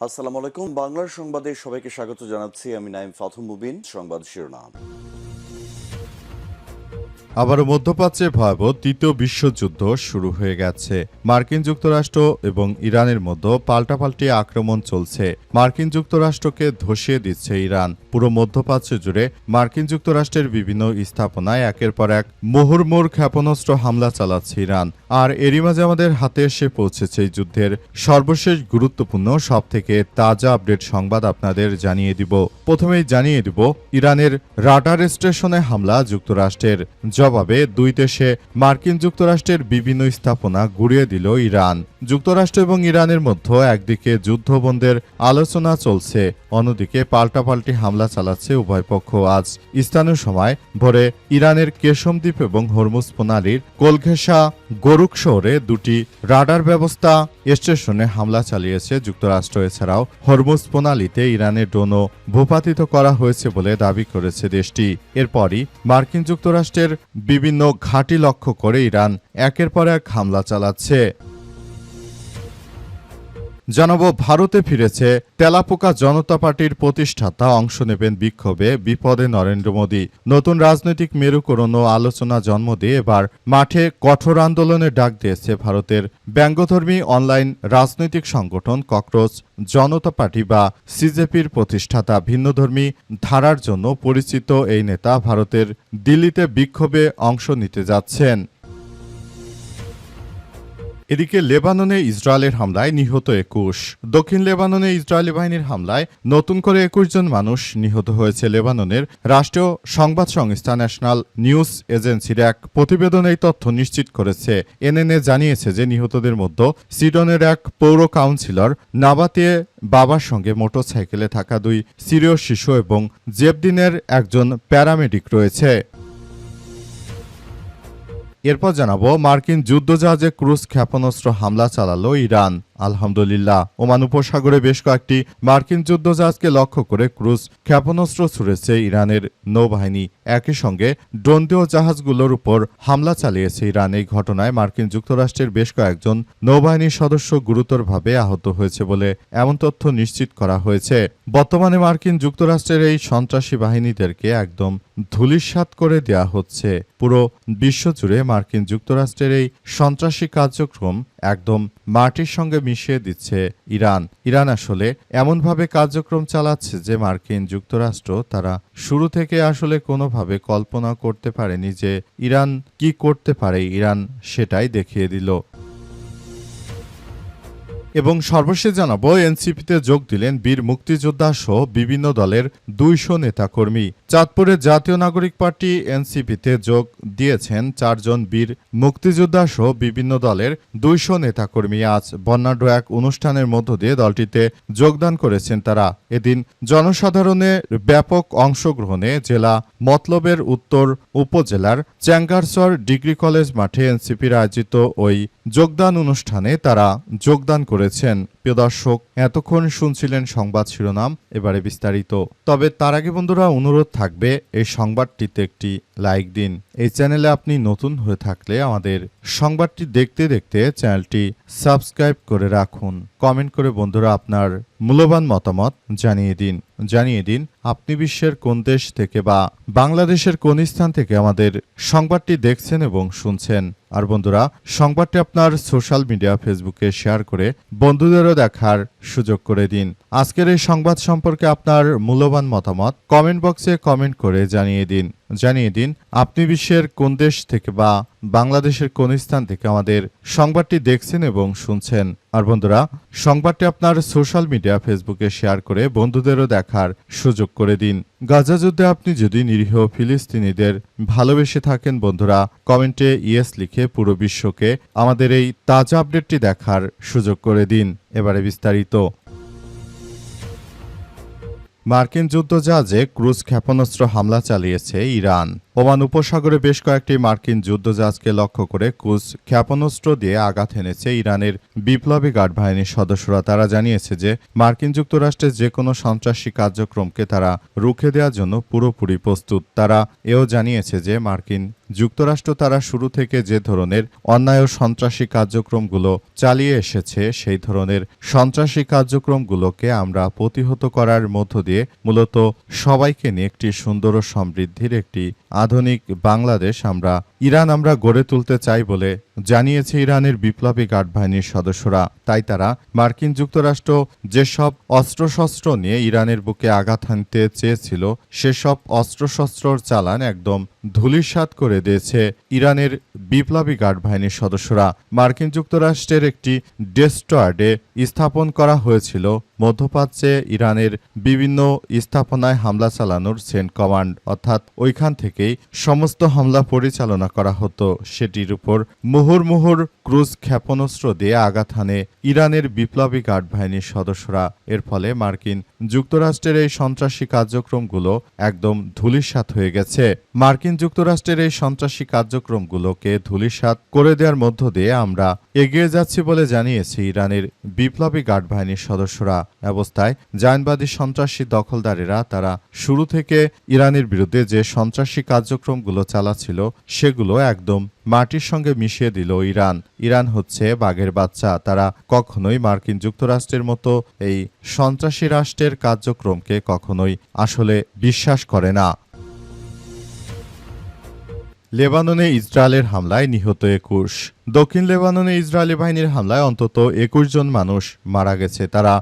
আসসালামু আলাইকুম। বাংলার সংবাদে সবাইকে স্বাগত জানাচ্ছি। আমি নাইম ফাথুম মুবিন। সংবাদ শিরোনাম। আবারও মধ্যপ্রাচ্যে ভয়াবহ তৃতীয় বিশ্বযুদ্ধ শুরু হয়ে গেছে। মার্কিন যুক্তরাষ্ট্র এবং ইরানের মধ্যে পাল্টাপাল্টি আক্রমণ চলছে। মার্কিন যুক্তরাষ্ট্রকে ধসিয়ে দিচ্ছে ইরান। পুরো মধ্যপ্রাচ্য জুড়ে মার্কিন যুক্তরাষ্ট্রের বিভিন্ন স্থাপনায় একের পর এক মুহুর্মুহু ক্ষেপণাস্ত্র হামলা চালাচ্ছে ইরান। আর এরই মাঝে আমাদের হাতে এসে পৌঁছেছে এই যুদ্ধের সর্বশেষ গুরুত্বপূর্ণ সবথেকে তাজা আপডেট সংবাদ আপনাদের জানিয়ে দিব। প্রথমেই জানিয়ে দিব ইরানের রাডার স্টেশনে হামলা যুক্তরাষ্ট্রের। জবাবে দুই দেশে মার্কিন যুক্তরাষ্ট্রের বিভিন্ন স্থাপনা গুঁড়িয়ে দিল ইরান। যুক্তরাষ্ট্র এবং ইরানের মধ্যে একদিকে যুদ্ধবন্ধের আলোচনা চলছে, অন্যদিকে পাল্টাপাল্টি হামলা চালাচ্ছে উভয় পক্ষ। আজ স্থানীয় সময় ভোরে ইরানের কেশম দ্বীপ এবং হরমুজ প্রণালীর কোলঘেসা গরুক শহরে দুটি রাডার ব্যবস্থা স্টেশনে হামলা চালিয়েছে যুক্তরাষ্ট্র। এছাড়াও হরমুজ প্রণালীতে ইরানের ড্রোনও ভূপাতিত করা হয়েছে বলে দাবি করেছে দেশটি। এরপরই মার্কিন যুক্তরাষ্ট্রের বিভিন্ন ঘাঁটি লক্ষ্য করে ইরান একের পর এক হামলা চালাচ্ছে। জানাবো, ভারতে ফিরেছে তেলাপোকা জনতা পার্টির প্রতিষ্ঠাতা, অংশ নেবেন বিক্ষোভে, বিপদে নরেন্দ্র মোদী। নতুন রাজনৈতিক মেরুকরণ ও আলোচনা জন্ম দিয়ে এবার মাঠে কঠোর আন্দোলনের ডাক দিয়েছে ভারতের ব্যঙ্গধর্মী অনলাইন রাজনৈতিক সংগঠন ককরোচ জনতা পার্টি বা সিজেপির প্রতিষ্ঠাতা। ভিন্নধর্মী ধারার জন্য পরিচিত এই নেতা ভারতের দিল্লিতে বিক্ষোভে অংশ নিতে যাচ্ছেন। এদিকে লেবাননে ইসরায়েলের হামলায় নিহত ২১। দক্ষিণ লেবাননে ইসরায়েলি বাহিনীর হামলায় নতুন করে ২১ জন মানুষ নিহত হয়েছে। লেবাননের রাষ্ট্রীয় সংবাদ সংস্থা ন্যাশনাল নিউজ এজেন্সির এক প্রতিবেদন এই তথ্য নিশ্চিত করেছে। এনএনএ জানিয়েছে যে নিহতদের মধ্যে সিডনের এক পৌর কাউন্সিলর, নাবাতিয়ে বাবার সঙ্গে মোটরসাইকেলে থাকা ২ সিরীয় শিশু এবং জেবদিনের একজন প্যারামেডিক রয়েছে। এরপর জানাবো, মার্কিন যুদ্ধজাহাজে ক্রুজ ক্ষেপণাস্ত্র হামলা চালালো ইরান। আলহামদুলিল্লাহ, ওমান উপসাগরে বেশ কয়েকটি মার্কিন যুদ্ধজাহাজকে লক্ষ্য করে ক্রুজ ক্ষেপণাস্ত্র ছুড়েছে ইরানের নৌবাহিনী। একই সঙ্গে ড্রোনদীয় জাহাজগুলোর উপর হামলা চালিয়েছে ইরান। এই ঘটনায় মার্কিন যুক্তরাষ্ট্রের বেশ কয়েকজন নৌবাহিনীর সদস্য গুরুতরভাবে আহত হয়েছে বলে এমন তথ্য নিশ্চিত করা হয়েছে। বর্তমানে মার্কিন যুক্তরাষ্ট্রের এই সন্ত্রাসী বাহিনীদেরকে একদম ধূলিসাৎ করে দেয়া হচ্ছে। পুরো বিশ্বজুড়ে মার্কিন যুক্তরাষ্ট্রের এই সন্ত্রাসী কার্যক্রম একদম মাটির সঙ্গে মিশিয়ে দিচ্ছে ইরান। ইরান আসলে এমনভাবে কার্যক্রম চালাচ্ছে যে মার্কিন যুক্তরাষ্ট্র তারা শুরু থেকে আসলে কোনোভাবে কল্পনা করতে পারেনি যে ইরান কি করতে পারে। ইরান সেটাই দেখিয়ে দিল। এবং সর্বশেষ জানাবো, এনসিপিতে যোগ দিলেন বীর মুক্তিযোদ্ধা সহ বিভিন্ন দলের ২০০ নেতাকর্মী। চাঁদপুরের জাতীয় নাগরিক পার্টি এনসিপিতে যোগ দিয়েছেন ৪ জন বীর মুক্তিযোদ্ধা সহ বিভিন্ন দলের ২০০ নেতাকর্মী। আজ বর্ণাঢ্য এক অনুষ্ঠানের মধ্য দিয়ে দলটিতে যোগদান করেছেন তারা। এদিন জনসাধারণের ব্যাপক অংশগ্রহণে জেলা মতলবের উত্তর উপজেলার চ্যাঙ্গারচর ডিগ্রি কলেজ মাঠে এনসিপির আয়োজিত ওই যোগদান অনুষ্ঠানে তারা যোগদান করেছেন। প্রিয় দর্শক, এতক্ষণ শুনছিলেন সংবাদ শিরোনাম, এবারে বিস্তারিত। তবে তার আগে বন্ধুরা অনুরোধ থাকবে এই সংবাদটিতে একটি লাইক দিন। এই চ্যানেলে আপনি নতুন হয়ে থাকলে আমাদের সংবাদটি দেখতে দেখতে চ্যানেলটি সাবস্ক্রাইব করে রাখুন। কমেন্ট করে বন্ধুরা আপনার মূল্যবান মতামত জানিয়ে দিন আপনি বিশ্বের কোন দেশ থেকে বা বাংলাদেশের কোন স্থান থেকে আমাদের সংবাদটি দেখছেন এবং শুনছেন। আর বন্ধুরা, সংবাদটি আপনার সোশ্যাল মিডিয়া ফেসবুকে শেয়ার করে বন্ধুদেরও দেখার সুযোগ করে দিন। আজকের এই সংবাদ সম্পর্কে আপনার মূল্যবান মতামত কমেন্ট বক্সে কমেন্ট করে জানিয়ে দিন আপনি বিশ্বের কোন দেশ থেকে বা বাংলাদেশের কোন স্থান থেকে আমাদের সংবাদটি দেখছেন এবং শুনছেন। আর বন্ধুরা, সংবাদটি আপনার সোশ্যাল মিডিয়া ফেসবুকে শেয়ার করে বন্ধুদেরও দেখার সুযোগ করে দিন। গাজা যুদ্ধে আপনি যদি নিরীহ ফিলিস্তিনিদের ভালোবেসে থাকেন বন্ধুরা, কমেন্টে ইয়েস লিখে পুরো বিশ্বকে আমাদের এই তাজা আপডেটটি দেখার সুযোগ করে দিন। এবারে বিস্তারিত। মার্কিন যুদ্ধজাহাজে ক্রুজ ক্ষেপণাস্ত্র হামলা চালিয়েছে ইরান। ওমান উপসাগরে বেশ কয়েকটি মার্কিন যুদ্ধজাহাজকে লক্ষ্য করে ক্রুজ ক্ষেপণাস্ত্র দিয়ে আঘাত এনেছে ইরানের বিপ্লবী গার্ড বাহিনীর সদস্যরা। তারা জানিয়েছে যে মার্কিন যুক্তরাষ্ট্রের যে কোনো সন্ত্রাসী কার্যক্রমকে তারা রুখে দেওয়ার জন্য পুরোপুরি প্রস্তুত। তারা এও জানিয়েছে যে মার্কিন যুক্তরাষ্ট্র তারা শুরু থেকে যে ধরনের অন্যায় ও সন্ত্রাসী কার্যক্রমগুলো চালিয়ে এসেছে সেই ধরনের সন্ত্রাসী কার্যক্রমগুলোকে আমরা প্রতিহত করার মধ্য দিয়ে মূলত সবাইকে নিয়ে একটি সুন্দর ও সমৃদ্ধির একটি আধুনিক বাংলাদেশ আমরা গড়ে তুলতে চাই বলে জানিয়েছে ইরানের বিপ্লবী গার্ড বাহিনীর সদস্যরা। তাই তারা মার্কিন যুক্তরাষ্ট্র যেসব অস্ত্রশস্ত্র নিয়ে ইরানের বুকে আঘাত হানতে চেয়েছিল সেসব অস্ত্রশস্ত্রর চালান একদম ধূলিসাৎ করে দিয়েছে ইরানের বিপ্লবী গার্ড বাহিনীর সদস্যরা। মার্কিন যুক্তরাষ্ট্রের একটি ডেস্ট্রয়ার্ডে স্থাপন করা হয়েছিল মধ্যপ্রাচ্যে ইরানের বিভিন্ন স্থাপনায় হামলা চালানোর সেন্ট কমান্ড, অর্থাৎ ওইখান থেকেই সমস্ত হামলা পরিচালনা করা হতো। সেটির উপর মুহুর্মুহুর ক্রুজ ক্ষেপণাস্ত্র দিয়ে আঘাত হানে ইরানের বিপ্লবী গার্ড বাহিনীর সদস্যরা। এর ফলে মার্কিন যুক্তরাষ্ট্রের এই সন্ত্রাসী কার্যক্রমগুলো একদম ধূলিসাৎ হয়ে গেছে। মার্কিন যুক্তরাষ্ট্রের এই সন্ত্রাসী কার্যক্রমগুলোকে ধূলিসাৎ করে দেওয়ার মধ্য দিয়ে আমরা এগিয়ে যাচ্ছি বলে জানিয়েছে ইরানের বিপ্লবী গার্ড বাহিনীর সদস্যরা। অবস্থায় জায়নবাদী সন্ত্রাসী দখলদারেরা তারা শুরু থেকে ইরানের বিরুদ্ধে যে সন্ত্রাসী কার্যক্রমগুলো চালাচ্ছিল সেগুলো একদম মাটির সঙ্গে মিশিয়ে দিল ইরান হচ্ছে বাঘের বাচ্চা। তারা কখনোই মার্কিন যুক্তরাষ্ট্রের মতো এই সন্ত্রাসী রাষ্ট্রের কার্যক্রমকে কখনোই আসলে বিশ্বাস করে না। লেবাননে ইসরায়েলের হামলায় নিহত ২১। দক্ষিণ লেবাননে ইসরায়েলি বাহিনীর হামলায় অন্তত ২১ জন মানুষ মারা গেছে। তারা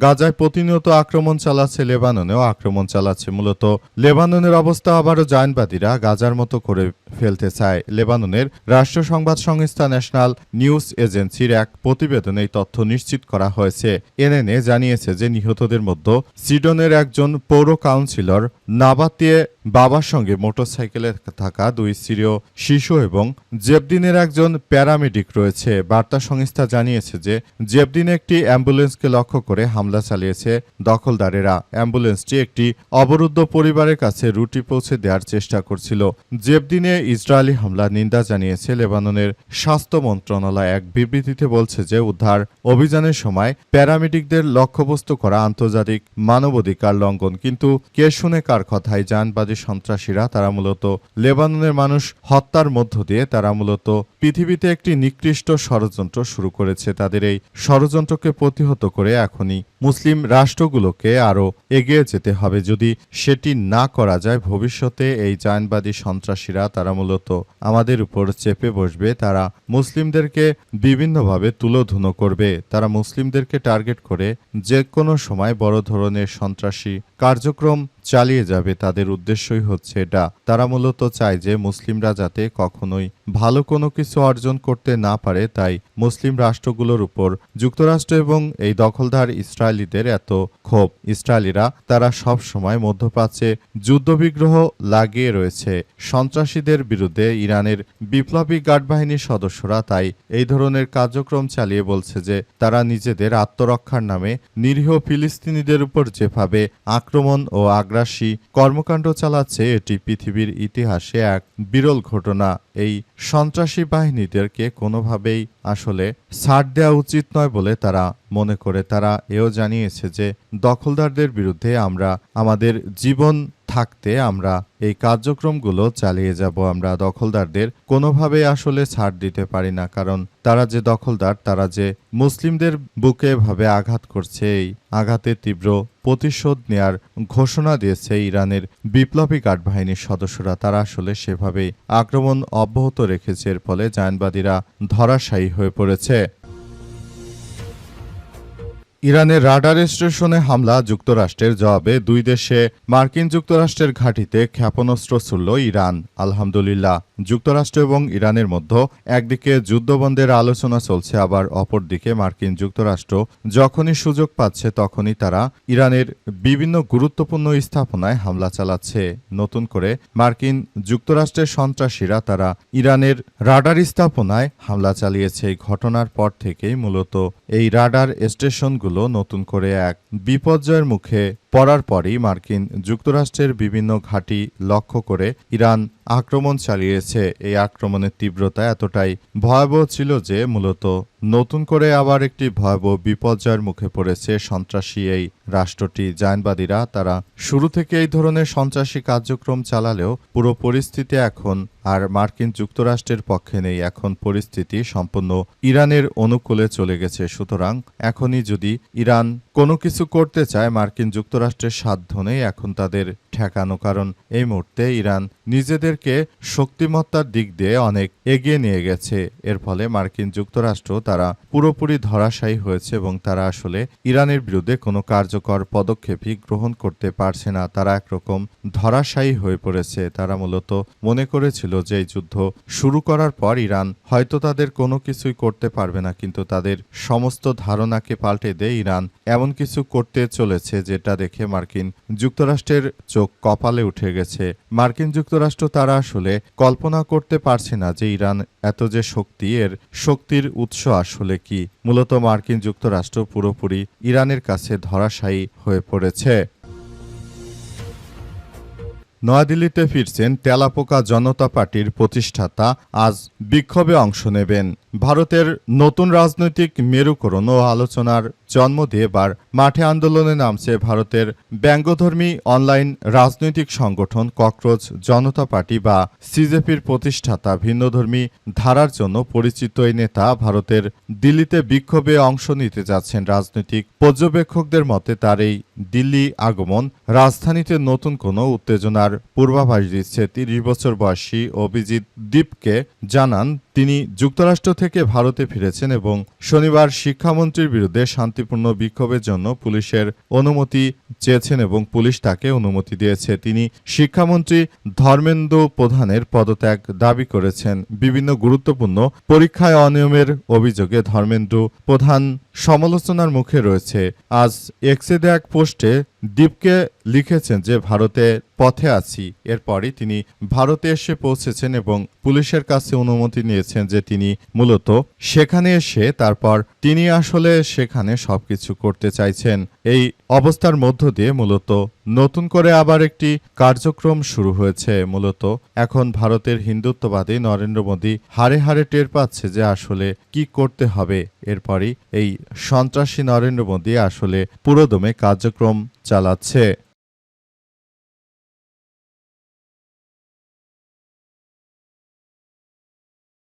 গাজায় প্রতিনিয়ত আক্রমণ চালাচ্ছে, লেবাননেও আক্রমণ চালাচ্ছে। মূলত লেবাননের অবস্থা আবারও জায়নবাদীরা গাজার মতো করে ফেলতে চায়। লেবাননের রাষ্ট্র সংবাদ সংস্থা ন্যাশনাল নিউজ এজেন্সির এক প্রতিবেদনে এই তথ্য নিশ্চিত করা হয়েছে। এনএনএ জানিয়েছে যে নিহতদের মধ্যে সিডনের একজন পৌর কাউন্সিলর নাবাতিয়ে বাবার সঙ্গে মোটরসাইকেলে থাকা ২ সিরীয় শিশু এবং জেবদিনের একজন প্যারামেডিক রয়েছে। বার্তা সংস্থা জানিয়েছে যে জেবদিনে একটি অ্যাম্বুলেন্সকে লক্ষ্য করে হামলা চালিয়েছে দখলদারেরা। অ্যাম্বুলেন্সটি একটি অবরুদ্ধ পরিবারের কাছে রুটি পৌঁছে দেওয়ার চেষ্টা করছিল। জেবদিনে ইসরায়েলি হামলার নিন্দা জানিয়েছে লেবাননের স্বাস্থ্য মন্ত্রণালয়। এক বিবৃতিতে বলছে যে উদ্ধার অভিযানের সময় প্যারামেডিকদের লক্ষ্যবস্তু করা আন্তর্জাতিক মানবাধিকার লঙ্ঘন। কিন্তু কে শুনে কার কথায় জায়নবাদী সন্ত্রাসীরা তারা মূলত লেবাননের মানুষ হত্যার মধ্য দিয়ে তারা মূলত পৃথিবীতে একটি নিকৃষ্ট ষড়যন্ত্র শুরু করেছে। তাদের এই ষড়যন্ত্রকে প্রতিহত করে এখনই মুসলিম রাষ্ট্রগুলোকে আরও এগিয়ে যেতে হবে। যদি সেটি না করা যায় ভবিষ্যতে এই জায়নবাদী সন্ত্রাসীরা তারা মূলত আমাদের উপর চেপে বসবে। তারা মুসলিমদেরকে বিভিন্নভাবে তুলোধুনো করবে। তারা মুসলিমদেরকে টার্গেট করে যে কোনো সময় বড় ধরনের সন্ত্রাসী কার্যক্রম চালিয়ে যাবে। তাদের উদ্দেশ্যই হচ্ছে এটা। তারা মূলত চায় যে মুসলিমরা যাতে কখনোই ভালো কোনো কিছু অর্জন করতে না পারে। তাই মুসলিম রাষ্ট্রগুলোর উপর যুক্তরাষ্ট্র এবং এই দখলদার ইসরায়েলিদের এত ক্ষোভ। ইসরায়েলিরা তারা সব সময় মধ্যপ্রাচ্যে যুদ্ধবিগ্রহ লাগিয়ে রয়েছে সন্ত্রাসীদের বিরুদ্ধে। ইরানের বিপ্লবী গার্ড বাহিনীর সদস্যরা তাই এই ধরনের কার্যক্রম চালিয়ে বলছে যে তারা নিজেদের আত্মরক্ষার নামে নিরীহ ফিলিস্তিনিদের উপর যেভাবে আক্রমণ ও আগ্রাসী কর্মকাণ্ড চালাচ্ছে এটি পৃথিবীর ইতিহাসে এক বিরল ঘটনা। এই সন্ত্রাসী বাহিনীদেরকে কোনোভাবেই আসলে ছাড় দেওয়া উচিত নয় বলে তারা মনে করে। তারা এও জানিয়েছে যে দখলদারদের বিরুদ্ধে আমরা আমাদের জীবন থাকতে আমরা এই কার্যক্রমগুলো চালিয়ে যাব। আমরা দখলদারদের কোনোভাবে আসলে ছাড় দিতে পারি না, কারণ তারা যে দখলদার, তারা যে মুসলিমদের বুকে ভাবে আঘাত করছে, এই আঘাতের তীব্র প্রতিশোধ নেয়ার ঘোষণা দিয়েছে ইরানের বিপ্লবী গার্ড বাহিনীর সদস্যরা। তারা আসলে সেভাবেই আক্রমণ অব্যাহত রেখেছে। এর ফলে জায়নবাদীরা ধরাশায়ী হয়ে পড়েছে। ইরানের রাডার স্টেশনে হামলা, যুক্তরাষ্ট্রের জবাবে ২ দেশে মার্কিন যুক্তরাষ্ট্রের ঘাঁটিতে ক্ষেপণাস্ত্র ছুড়ল ইরান। আলহামদুলিল্লাহ, যুক্তরাষ্ট্র এবং ইরানের মধ্যে একদিকে যুদ্ধবন্ধের আলোচনা চলছে, আবার অপরদিকে মার্কিন যুক্তরাষ্ট্র যখনই সুযোগ পাচ্ছে তখনই তারা ইরানের বিভিন্ন গুরুত্বপূর্ণ স্থাপনায় হামলা চালাচ্ছে। নতুন করে মার্কিন যুক্তরাষ্ট্রের সন্ত্রাসীরা তারা ইরানের রাডার স্থাপনায় হামলা চালিয়েছে। এই ঘটনার পর থেকেই মূলত এই রাডার স্টেশনগুলো নতুন করে এক বিপর্যয়ের মুখে পড়ার পরই মার্কিন যুক্তরাষ্ট্রের বিভিন্ন ঘাঁটি লক্ষ্য করে ইরান আক্রমণ চালিয়েছে। এই আক্রমণের তীব্রতা এতটাই ভয়াবহ ছিল যে মূলত নতুন করে আবার একটি ভয়াবহ বিপর্যয়ের মুখে পড়েছে সন্ত্রাসী এই রাষ্ট্রটি। জায়নবাদীরা তারা শুরু থেকে এই ধরনের সন্ত্রাসী কার্যক্রম চালালেও পুরো পরিস্থিতি এখন আর মার্কিন যুক্তরাষ্ট্রের পক্ষে নেই। এখন পরিস্থিতি সম্পূর্ণ ইরানের অনুকূলে চলে গেছে। সুতরাং এখনই যদি ইরান কোনো কিছু করতে চায়, মার্কিন যুক্তরাষ্ট্রের সাধ্য নেই এখন তাদের ঠেকানো, কারণ এই মুহূর্তে ইরান নিজেদেরকে শক্তিমত্তার দিক দিয়ে অনেক এগিয়ে নিয়ে গেছে। এর ফলে মার্কিন যুক্তরাষ্ট্র তারা পুরোপুরি ধরাশায়ী হয়েছে এবং তারা আসলে ইরানের বিরুদ্ধে কোনো কার্যকর পদক্ষেপই গ্রহণ করতে পারছে না। তারা একরকম ধরাশায়ী হয়ে পড়েছে। তারা মূলত মনে করেছিল যে এই যুদ্ধ শুরু করার পর ইরান হয়তো তাদের কোনো কিছুই করতে পারবে না, কিন্তু তাদের সমস্ত ধারণাকে পাল্টে দিয়ে ইরান এমন কিছু করতে চলেছে যেটা দেখে মার্কিন যুক্তরাষ্ট্রের চোখ কপালে উঠে গেছে। মার্কিন যুক্তরাষ্ট্র তারা আসলে কল্পনা করতে পারছে না যে ইরান এত যে শক্তি, এর শক্তির উৎস আসলে কি। মূলত মার্কিন যুক্তরাষ্ট্র পুরোপুরি ইরানের কাছে ধরাশায়ী হয়ে পড়েছে। নয়াদিল্লিতে ফিরছেন তেলাপোকা জনতা পার্টির প্রতিষ্ঠাতা, আজ বিক্ষোভে অংশ নেবেন। ভারতের নতুন রাজনৈতিক মেরুকরণ ও আলোচনার জন্ম দিয়ে এবার মাঠে আন্দোলনে নামছে ভারতের ব্যঙ্গধর্মী অনলাইন রাজনৈতিক সংগঠন ককরোচ জনতা পার্টি বা সিজেপির প্রতিষ্ঠাতা। ভিন্নধর্মী ধারার জন্য পরিচিত এই নেতা ভারতের দিল্লিতে বিক্ষোভে অংশ নিতে যাচ্ছেন। রাজনৈতিক পর্যবেক্ষকদের মতে তার এই দিল্লি আগমন রাজধানীতে নতুন কোনো উত্তেজনার পূর্বাভাস দিচ্ছে। ৩০ বছর বয়সী অভিজিৎ দীপকে জানান তিনি যুক্তরাষ্ট্র থেকে ভারতে ফিরেছেন এবং শনিবার শিক্ষামন্ত্রীর বিরুদ্ধে শান্তিপূর্ণ বিক্ষোভের জন্য পুলিশের অনুমতি চেয়েছেন এবং পুলিশ তাকে অনুমতি দিয়েছে। তিনি শিক্ষামন্ত্রী ধর্মেন্দ্র প্রধানের পদত্যাগ দাবি করেছেন। বিভিন্ন গুরুত্বপূর্ণ পরীক্ষায় অনিয়মের অভিযোগে ধর্মেন্দ্র প্রধান সমালোচনার মুখে রয়েছে। আজ এক্সে দেয়া এক পোস্টে দীপকে লিখেছেন যে ভারতে পথে আছি। এরপরই তিনি ভারতে এসে পৌঁছেছেন এবং পুলিশের কাছে অনুমতি নিয়েছেন যে তিনি মূলত সেখানে এসে তারপর তিনি আসলে সেখানে সবকিছু করতে চাইছেন। এই অবস্থার মধ্য দিয়ে মূলত নতুন করে আবার একটি কার্যক্রম শুরু হয়েছে। মূলত এখন ভারতের হিন্দুত্ববাদী নরেন্দ্র মোদী হাড়ে হাড়ে টের পাচ্ছে যে আসলে কি করতে হবে। এরপরই এই সন্ত্রাসী নরেন্দ্র মোদী আসলে পুরোদমে কার্যক্রম চালাচ্ছে।